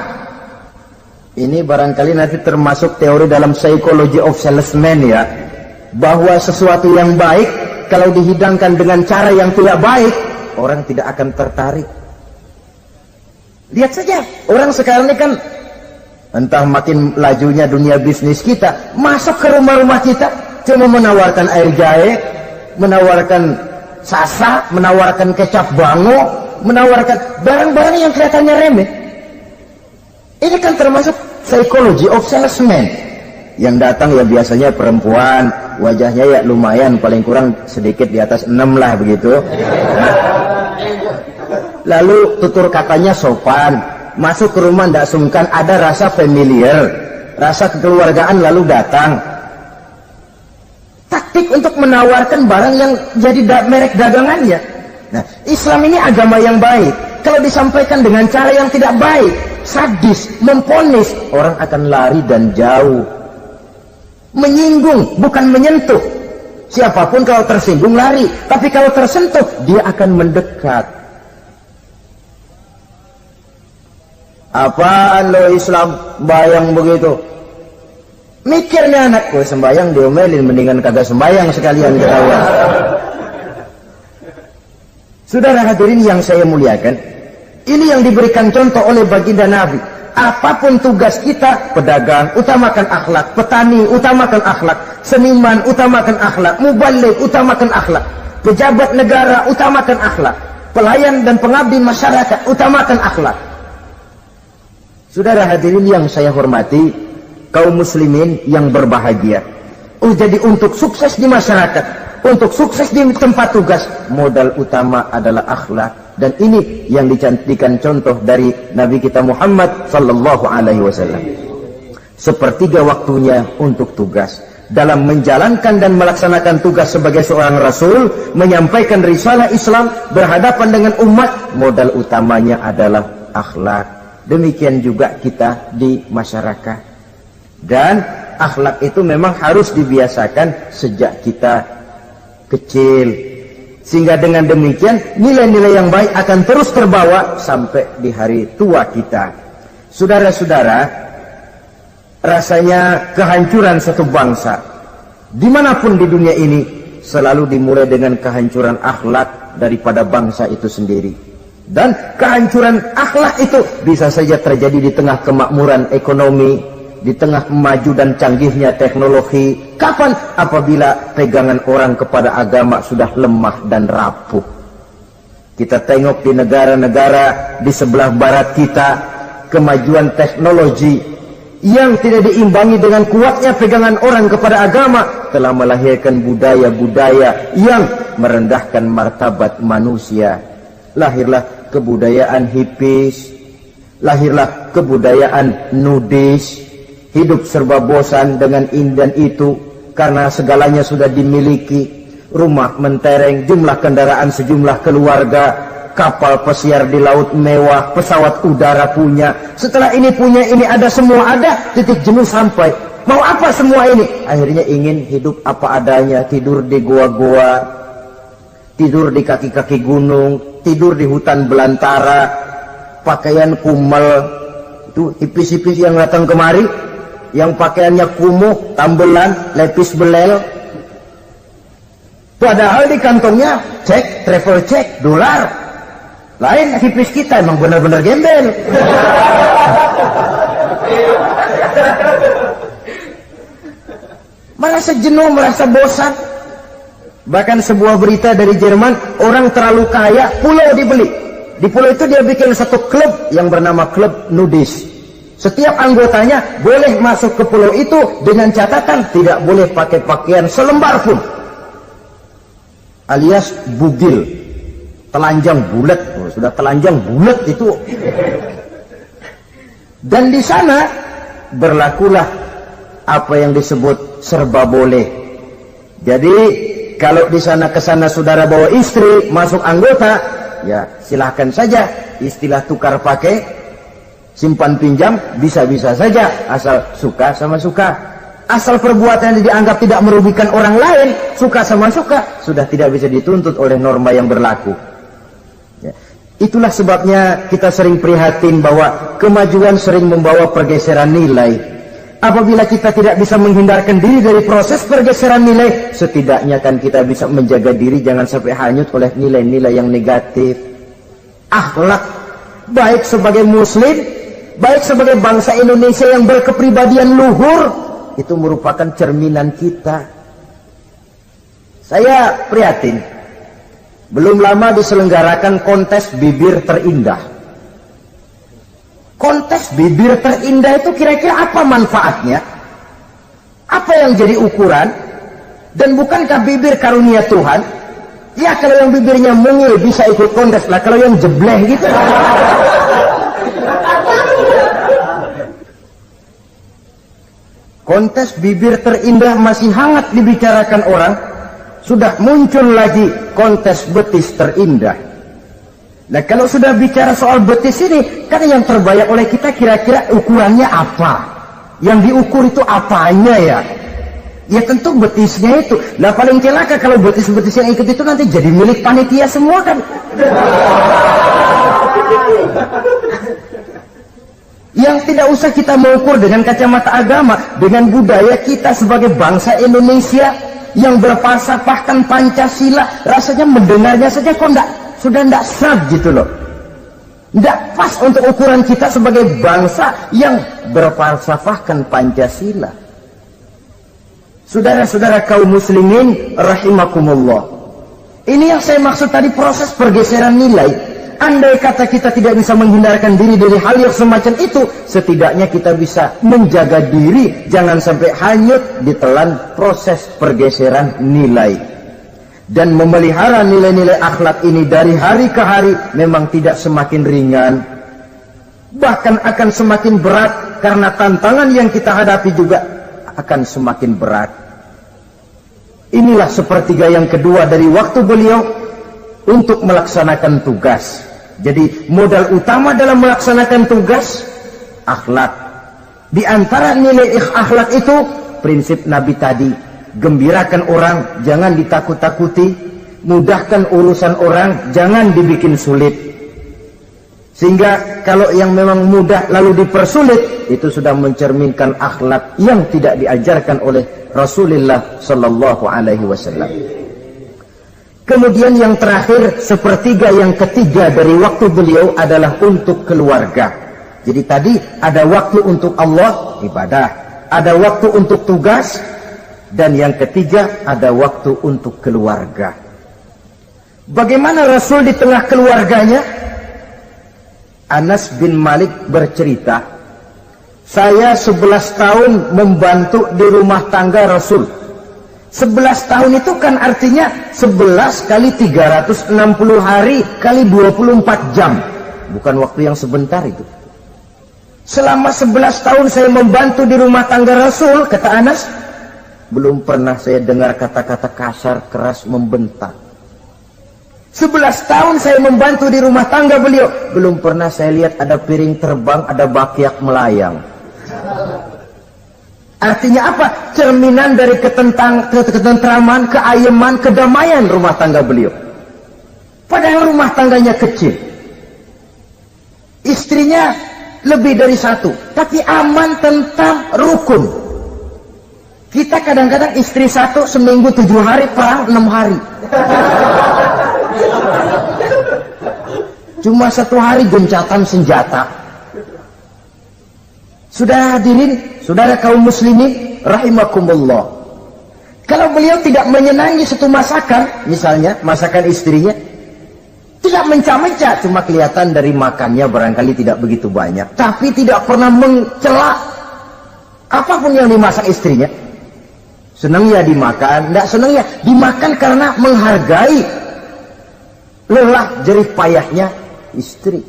Speaker 1: Ini barangkali nanti termasuk teori dalam psychology of salesman ya, bahwa sesuatu yang baik kalau dihidangkan dengan cara yang tidak baik, orang tidak akan tertarik. Lihat saja, orang sekarang ini kan entah makin lajunya dunia bisnis kita, masuk ke rumah-rumah kita cuma menawarkan air jahe, menawarkan sasa, menawarkan kecap bango, menawarkan barang-barang yang kelihatannya remeh. Ini kan termasuk psychology of salesman. Yang datang ya biasanya perempuan, wajahnya ya lumayan, paling kurang sedikit di atas 6 lah begitu. Lalu tutur katanya sopan, masuk ke rumah tidak sungkan, ada rasa familiar, rasa kekeluargaan, lalu datang. Taktik untuk menawarkan barang yang jadi merek dagangannya. Nah, Islam ini agama yang baik. Kalau disampaikan dengan cara yang tidak baik, sadis, memponis, orang akan lari dan jauh. Menyinggung, bukan menyentuh. Siapapun kalau tersinggung lari, tapi kalau tersentuh, dia akan mendekat. Apaan lo Islam bayang begitu? Mikirnya anak, gue sembayang diomelin, mendingan kagak sembayang sekalian ketahuan. Saudara hadirin yang saya muliakan, ini yang diberikan contoh oleh baginda Nabi. Apapun tugas kita, pedagang utamakan akhlak, petani utamakan akhlak, seniman utamakan akhlak, mubaligh utamakan akhlak, pejabat negara utamakan akhlak, pelayan dan pengabdi masyarakat utamakan akhlak. Saudara hadirin yang saya hormati, kaum muslimin yang berbahagia. Jadi untuk sukses di masyarakat, untuk sukses di tempat tugas, modal utama adalah akhlak. Dan ini yang dicantikan contoh dari Nabi kita Muhammad sallallahu alaihi wasallam. Sepertiga waktunya untuk tugas. Dalam menjalankan dan melaksanakan tugas sebagai seorang rasul, menyampaikan risalah Islam, berhadapan dengan umat, modal utamanya adalah akhlak. Demikian juga kita di masyarakat. Dan akhlak itu memang harus dibiasakan sejak kita kecil. Sehingga dengan demikian nilai-nilai yang baik akan terus terbawa sampai di hari tua kita. Saudara-saudara, rasanya kehancuran satu bangsa dimanapun di dunia ini selalu dimulai dengan kehancuran akhlak daripada bangsa itu sendiri. Dan kehancuran akhlak itu bisa saja terjadi di tengah kemakmuran ekonomi, di tengah maju dan canggihnya teknologi. Kapan? Apabila pegangan orang kepada agama sudah lemah dan rapuh. Kita tengok di negara-negara di sebelah barat kita, kemajuan teknologi yang tidak diimbangi dengan kuatnya pegangan orang kepada agama telah melahirkan budaya-budaya yang merendahkan martabat manusia. Lahirlah kebudayaan hippies, lahirlah kebudayaan nudis, hidup serba bosan dengan ini dan itu karena segalanya sudah dimiliki. Rumah mentereng, jumlah kendaraan sejumlah keluarga, kapal pesiar di laut mewah, pesawat udara punya, setelah ini punya, ini ada, semua ada, titik jenuh sampai. Mau apa semua ini? Akhirnya ingin hidup apa adanya, tidur di goa-goa, tidur di kaki-kaki gunung, tidur di hutan belantara, pakaian kumel. Itu hipis-hipis yang datang kemari, yang pakaiannya kumuh, tambelan, lepis belel. Padahal di kantongnya cek, travel cek, dolar. Lain hipis kita, emang benar-benar gembel. Merasa jenuh, merasa bosan. Bahkan sebuah berita dari Jerman, orang terlalu kaya, pulau dibeli. Di pulau itu dia bikin satu klub yang bernama klub nudis. Setiap anggotanya boleh masuk ke pulau itu dengan catatan tidak boleh pakai pakaian selembar pun. Alias bugil, telanjang bulat. Oh, sudah telanjang bulat itu. Dan di sana berlakulah apa yang disebut serba boleh. Jadi kalau di sana ke sana saudara bawa istri masuk anggota, ya silahkan saja. Istilah tukar pakai, simpan pinjam bisa-bisa saja, asal suka sama suka. Asal perbuatan yang dianggap tidak merugikan orang lain, suka sama suka, sudah tidak bisa dituntut oleh norma yang berlaku. Ya. Itulah sebabnya kita sering prihatin bahwa kemajuan sering membawa pergeseran nilai. Apabila kita tidak bisa menghindarkan diri dari proses pergeseran nilai, setidaknya kan kita bisa menjaga diri jangan sampai hanyut oleh nilai-nilai yang negatif. Akhlak, baik sebagai muslim, baik sebagai bangsa Indonesia yang berkepribadian luhur, itu merupakan cerminan kita. Saya prihatin, belum lama diselenggarakan kontes bibir terindah. Kontes bibir terindah itu kira-kira apa manfaatnya? Apa yang jadi ukuran? Dan bukankah bibir karunia Tuhan? Ya kalau yang bibirnya mungil bisa ikut kontes lah, kalau yang jebleh gitu. Kontes bibir terindah masih hangat dibicarakan orang. Sudah muncul lagi kontes betis terindah. Nah kalau sudah bicara soal betis ini, kan yang terbayang oleh kita kira-kira ukurannya apa? Yang diukur itu apanya ya? Ya tentu betisnya itu. Nah paling celaka kalau betis-betis yang ikut itu nanti jadi milik panitia semua kan. Yang tidak usah kita mengukur dengan kacamata agama, dengan budaya kita sebagai bangsa Indonesia yang berfalsafahkan Pancasila, rasanya mendengarnya saja kok sudah tidak sah gitu loh. Tidak pas untuk ukuran kita sebagai bangsa yang berfalsafahkan Pancasila. Saudara-saudara kaum muslimin rahimakumullah. Ini yang saya maksud tadi, proses pergeseran nilai. Andai kata kita tidak bisa menghindarkan diri dari hal yang semacam itu, setidaknya kita bisa menjaga diri jangan sampai hanyut ditelan proses pergeseran nilai. Dan memelihara nilai-nilai akhlak ini dari hari ke hari memang tidak semakin ringan, bahkan akan semakin berat, karena tantangan yang kita hadapi juga akan semakin berat. Inilah sepertiga yang kedua dari waktu beliau untuk melaksanakan tugas. Jadi modal utama dalam melaksanakan tugas akhlak. Di antara nilai akhlak itu prinsip Nabi tadi, gembirakan orang, jangan ditakut-takuti, mudahkan urusan orang, jangan dibikin sulit. Sehingga kalau yang memang mudah lalu dipersulit, itu sudah mencerminkan akhlak yang tidak diajarkan oleh Rasulullah sallallahu alaihi wasallam. Kemudian yang terakhir, sepertiga yang ketiga dari waktu beliau adalah untuk keluarga. Jadi tadi ada waktu untuk Allah, ibadah, ada waktu untuk tugas, dan yang ketiga ada waktu untuk keluarga. Bagaimana Rasul di tengah keluarganya? Anas bin Malik bercerita, saya 11 tahun membantu di rumah tangga Rasul. 11 tahun itu kan artinya 11 kali 360 hari kali 24 jam. Bukan waktu yang sebentar itu. Selama 11 tahun saya membantu di rumah tangga Rasul, kata Anas, belum pernah saya dengar kata-kata kasar, keras, membentak. 11 tahun saya membantu di rumah tangga beliau, belum pernah saya lihat ada piring terbang, ada bakyak melayang. Artinya apa? Cerminan dari ketentraman, keayeman, kedamaian rumah tangga beliau. Padahal rumah tangganya kecil, istrinya lebih dari satu, tapi aman, tentram, rukun. Kita kadang-kadang istri satu seminggu 7 hari, perang 6 hari. Cuma 1 hari gencatan senjata. Sudah hadirin, saudara kaum muslimin rahimakumullah. Kalau beliau tidak menyenangi satu masakan, misalnya masakan istrinya, tidak Tidak mencah-mencah, cuma kelihatan dari makannya barangkali tidak begitu banyak. Tapi tidak pernah mencela apapun yang dimasak istrinya. Senang ya dimakan, tidak senang ya dimakan karena menghargai lelah jerih payahnya istri.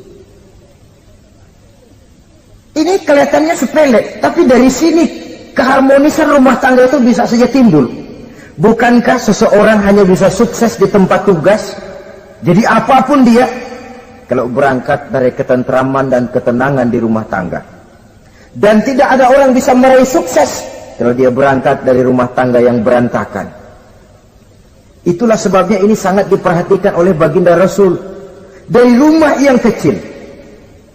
Speaker 1: Ini kelihatannya sepele, tapi dari sini keharmonisan rumah tangga itu bisa saja timbul. Bukankah seseorang hanya bisa sukses di tempat tugas? Jadi apapun dia, kalau berangkat dari ketentraman dan ketenangan di rumah tangga. Dan tidak ada orang bisa meraih sukses kalau dia berangkat dari rumah tangga yang berantakan. Itulah sebabnya ini sangat diperhatikan oleh baginda Rasul. Dari rumah yang kecil,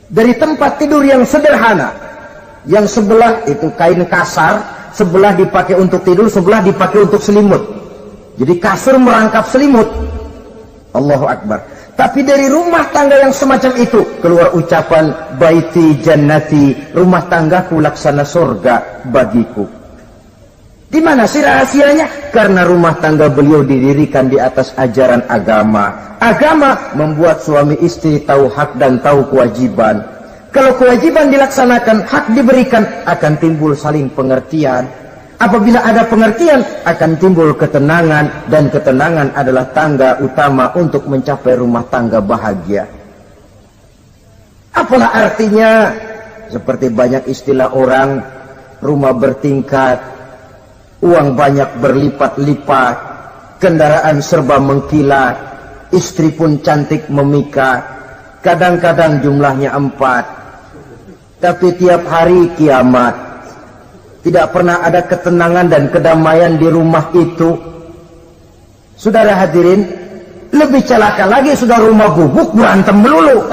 Speaker 1: dari tempat tidur yang sederhana, yang sebelah itu kain kasar, sebelah dipakai untuk tidur, sebelah dipakai untuk selimut. Jadi kasur merangkap selimut. Allahu Akbar. Tapi dari rumah tangga yang semacam itu keluar ucapan baiti jannati, rumah tanggaku laksana surga bagiku. Di mana sih rahasianya? Karena rumah tangga beliau didirikan di atas ajaran agama. Agama membuat suami istri tahu hak dan tahu kewajiban. Kalau kewajiban dilaksanakan, hak diberikan, akan timbul saling pengertian. Apabila ada pengertian, akan timbul ketenangan, dan ketenangan adalah tangga utama untuk mencapai rumah tangga bahagia. Apalah artinya? Seperti banyak istilah orang, rumah bertingkat, uang banyak berlipat-lipat, kendaraan serba mengkilat, istri pun cantik memikat, kadang-kadang jumlahnya 4, tapi tiap hari kiamat. Tidak pernah ada ketenangan dan kedamaian di rumah itu. Saudara hadirin, lebih celaka lagi sudah rumah gubuk berantem melulu.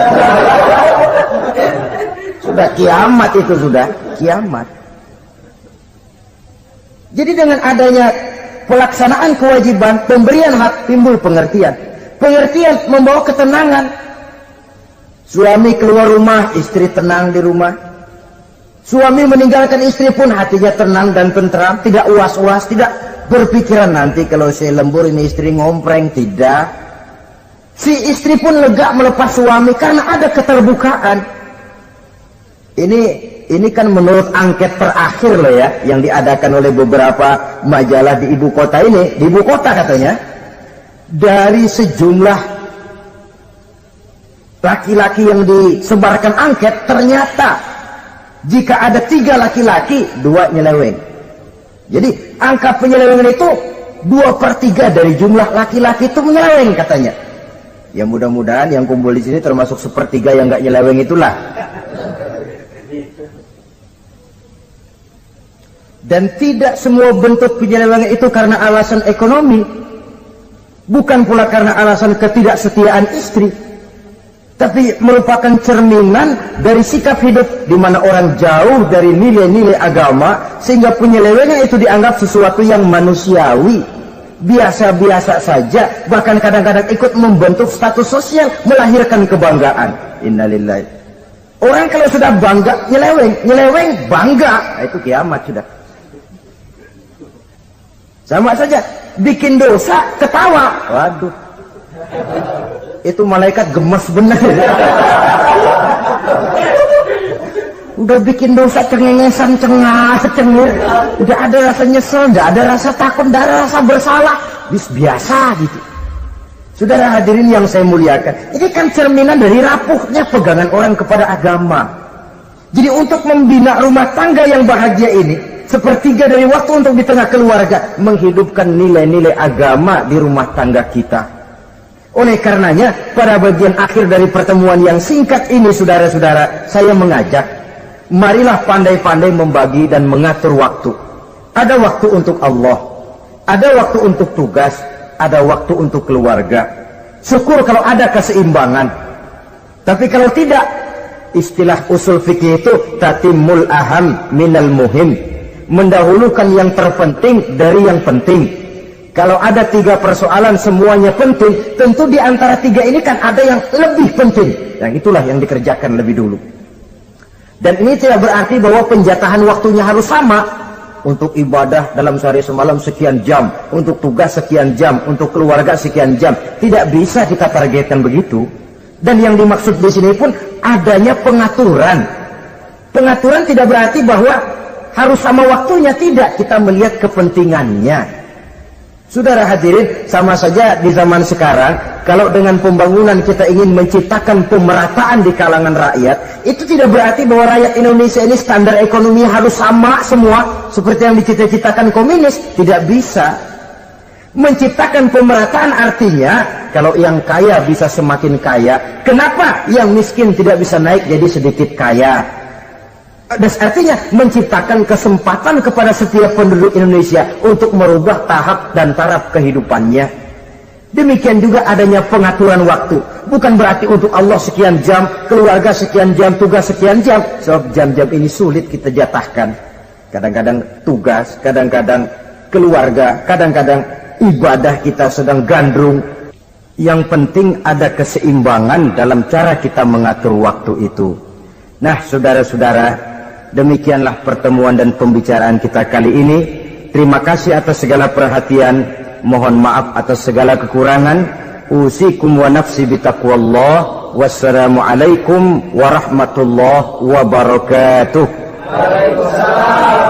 Speaker 1: Sudah kiamat itu, sudah kiamat. Jadi dengan adanya pelaksanaan kewajiban, pemberian hak, timbul pengertian. Pengertian membawa ketenangan. Suami keluar rumah, istri tenang di rumah. Suami meninggalkan istri pun hatinya tenang dan tentram, tidak uas-uas, tidak berpikiran nanti kalau saya lembur ini istri ngompreng, tidak. Si istri pun lega melepas suami karena ada keterbukaan. Ini kan menurut angket terakhir loh ya, yang diadakan oleh beberapa majalah di ibu kota ini, di ibu kota katanya, dari sejumlah laki-laki yang disebarkan angket, ternyata jika ada 3 laki-laki, 2 nyeleweng. Jadi angka penyelewengan itu 2/3 dari jumlah laki-laki itu menyeleweng katanya. Ya mudah-mudahan yang kumpul di sini termasuk 1/3 yang nggak nyeleweng itulah. Dan tidak semua bentuk penyelewengan itu karena alasan ekonomi, bukan pula karena alasan ketidaksetiaan istri, tapi merupakan cerminan dari sikap hidup di mana orang jauh dari nilai-nilai agama, sehingga penyelewengan itu dianggap sesuatu yang manusiawi, biasa-biasa saja, bahkan kadang-kadang ikut membentuk status sosial, melahirkan kebanggaan. Innalillahi. Orang kalau sudah bangga nyeleweng bangga, nah, itu kiamat sudah. Sama saja bikin dosa ketawa, waduh, itu malaikat gemes benar. Udah bikin dosa cengengesan, cengir, udah ada rasa nyesel, udah ada rasa takut, udah ada rasa bersalah, biasa gitu. Saudara hadirin yang saya muliakan, ini kan cerminan dari rapuhnya pegangan orang kepada agama. Jadi untuk membina rumah tangga yang bahagia ini, 1/3 dari waktu untuk di tengah keluarga, menghidupkan nilai-nilai agama di rumah tangga kita. Oleh karenanya, pada bagian akhir dari pertemuan yang singkat ini, saudara-saudara, saya mengajak, marilah pandai-pandai membagi dan mengatur waktu. Ada waktu untuk Allah, ada waktu untuk tugas, ada waktu untuk keluarga. Syukur kalau ada keseimbangan. Tapi kalau tidak, istilah usul fikih itu tatimul aham minal muhim, mendahulukan yang terpenting dari yang penting. Kalau ada 3 persoalan semuanya penting, tentu di antara 3 ini kan ada yang lebih penting. Yang itulah yang dikerjakan lebih dulu. Dan ini tidak berarti bahwa penjatahan waktunya harus sama. Untuk ibadah dalam sehari semalam sekian jam, untuk tugas sekian jam, untuk keluarga sekian jam. Tidak bisa kita targetkan begitu. Dan yang dimaksud di sini pun adanya pengaturan. Pengaturan tidak berarti bahwa harus sama waktunya, tidak. Kita melihat kepentingannya. Saudara hadirin, sama saja di zaman sekarang, kalau dengan pembangunan kita ingin menciptakan pemerataan di kalangan rakyat, itu tidak berarti bahwa rakyat Indonesia ini standar ekonomi harus sama semua, seperti yang dicita-citakan komunis. Tidak bisa. Menciptakan pemerataan artinya, kalau yang kaya bisa semakin kaya, kenapa yang miskin tidak bisa naik jadi sedikit kaya? Dan artinya menciptakan kesempatan kepada setiap penduduk Indonesia untuk merubah tahap dan taraf kehidupannya. Demikian juga adanya pengaturan waktu. Bukan berarti untuk Allah sekian jam, keluarga sekian jam, tugas sekian jam. Sebab jam-jam ini sulit kita jatahkan. Kadang-kadang tugas, kadang-kadang keluarga, kadang-kadang ibadah kita sedang gandrung. Yang penting ada keseimbangan dalam cara kita mengatur waktu itu. Nah, saudara-saudara, demikianlah pertemuan dan pembicaraan kita kali ini. Terima kasih atas segala perhatian. Mohon maaf atas segala kekurangan. Usikum wa nafsi bitaqwallah. Wassalamualaikum warahmatullahi wabarakatuh.
Speaker 2: Waalaikumsalam.